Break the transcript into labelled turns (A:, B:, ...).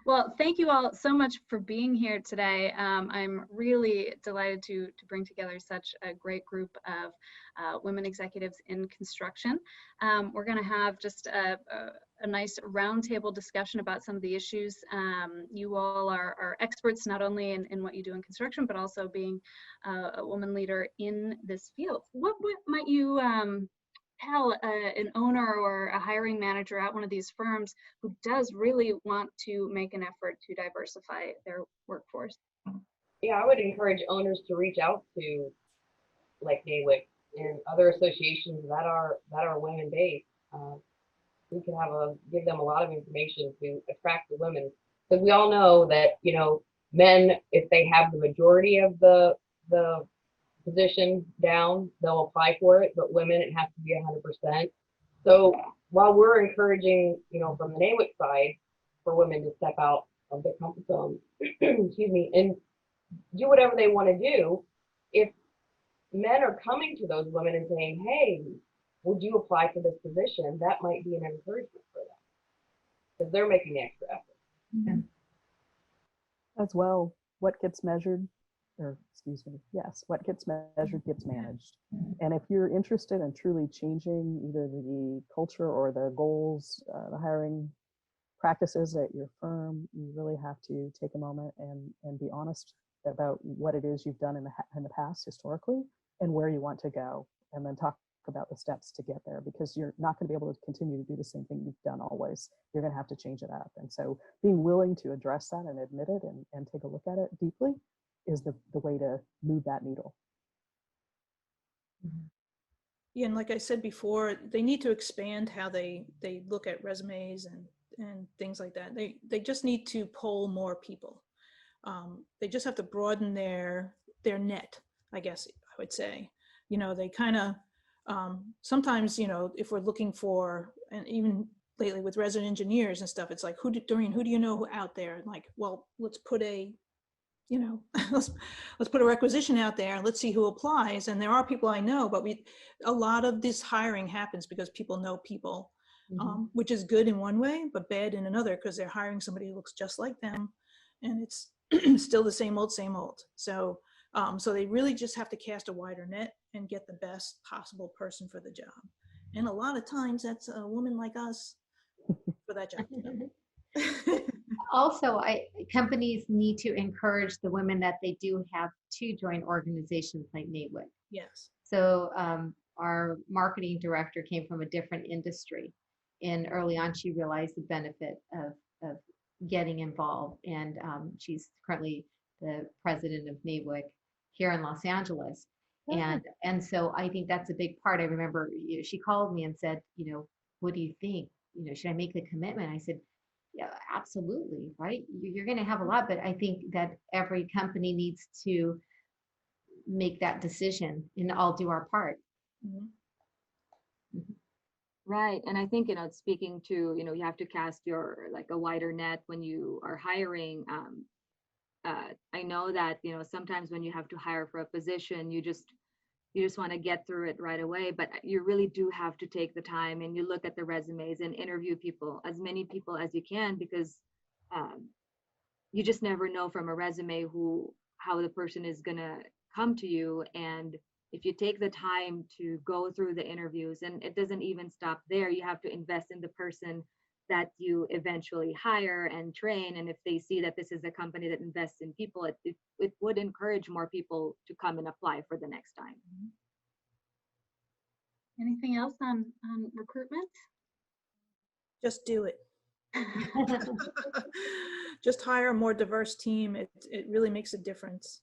A: Well, thank you all so much for being here today. I'm really delighted to bring together such a great group of women executives in construction. We're going to have just a nice roundtable discussion about some of the issues. You all are experts not only in what you do in construction, but also being a woman leader in this field. What might you tell an owner or a hiring manager at one of these firms who does really want to make an effort to diversify their workforce?
B: Yeah, I would encourage owners to reach out to like NAWIC and other associations that are women based. We can give them a lot of information to attract the women, because we all know that men, if they have the majority of the position down, they'll apply for it, but women, it has to be 100%. So while we're encouraging, from the NAWIC side, for women to step out of their comfort zone, excuse me, and do whatever they want to do, if men are coming to those women and saying, hey, would you apply for this position, that might be an encouragement for them, because they're making the extra effort.
C: Mm-hmm. As well, what gets measured, or excuse me, yes, what gets measured gets managed. And if you're interested in truly changing either the culture or the goals, the hiring practices at your firm, you really have to take a moment and be honest about what it is you've done in the past historically and where you want to go, and then talk about the steps to get there, because you're not going to be able to continue to do the same thing you've done always. You're going to have to change it up. And so being willing to address that and admit it and take a look at it deeply is the way to move that needle.
D: Yeah, and like I said before, they need to expand how they look at resumes and things like that. They just need to poll more people. They just have to broaden their net, I guess I would say. They kind of sometimes, if we're looking for, and even lately with resident engineers and stuff, it's like, who do you know out there? And like, well, let's put a let's put a requisition out there and let's see who applies. And there are people I know, but a lot of this hiring happens because people know people, which is good in one way, but bad in another, because they're hiring somebody who looks just like them, and it's still the same old. So they really just have to cast a wider net and get the best possible person for the job. And a lot of times that's a woman like us for that job.
E: Also, companies need to encourage the women that they do have to join organizations like NAWIC.
D: Yes.
E: So our marketing director came from a different industry, and early on she realized the benefit of getting involved, and she's currently the president of NAWIC here in Los Angeles. And so I think that's a big part. I remember she called me and said, what do you think? Should I make the commitment? I said, yeah, absolutely, right? You're going to have a lot, but I think that every company needs to make that decision and all do our part.
F: Mm-hmm. Right. And I think, speaking to, you have to cast a wider net when you are hiring. I know that, sometimes when you have to hire for a position, you just want to get through it right away, but you really do have to take the time and you look at the resumes and interview as many people as you can, because you just never know from a resume how the person is going to come to you. And if you take the time to go through the interviews, and it doesn't even stop there, you have to invest in the person that you eventually hire and train. And if they see that this is a company that invests in people, it would encourage more people to come and apply for the next time.
A: Anything else on recruitment?
D: Just do it. Just hire a more diverse team. It really makes a difference.